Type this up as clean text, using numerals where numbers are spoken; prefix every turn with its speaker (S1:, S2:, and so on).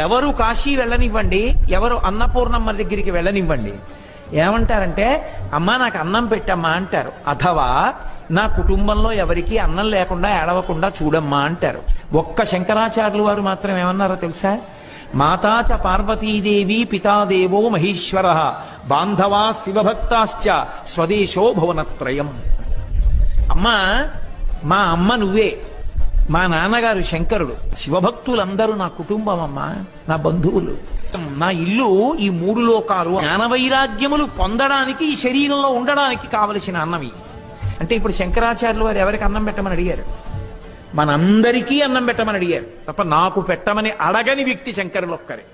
S1: ఎవరు కాశీ వెళ్ళనివ్వండి, ఎవరు అన్నపూర్ణమ్మ దగ్గరికి వెళ్ళనివ్వండి, ఏమంటారంటే అమ్మా నాకు అన్నం పెట్టమ్మా అంటారు. అథవా నా కుటుంబంలో ఎవరికి అన్నం లేకుండా ఏడవకుండా చూడమ్మా అంటారు. ఒక్క శంకరాచార్యులు వారు మాత్రం ఏమన్నారో తెలుసా? మాతాచ పార్వతీదేవి పితాదేవో మహేశ్వర బాంధవా శివభక్తాశ్చ స్వదేశో భువనత్రయం. అమ్మా మా అమ్మ నువ్వే, మా నాన్నగారు శంకరుడు, శివభక్తులందరూ నా కుటుంబం అమ్మా, నా బంధువులు, నా ఇల్లు ఈ మూడు లోకాలు. జ్ఞానవైరాగ్యములు పొందడానికి ఈ శరీరంలో ఉండడానికి కావలసిన అన్నమి. అంటే ఇప్పుడు శంకరాచార్యులు వారు ఎవరికి అన్నం పెట్టమని అడిగారు? మనందరికీ అన్నం పెట్టమని అడిగారు తప్ప నాకు పెట్టమని అడగని వ్యక్తి శంకరులు ఒక్కరే.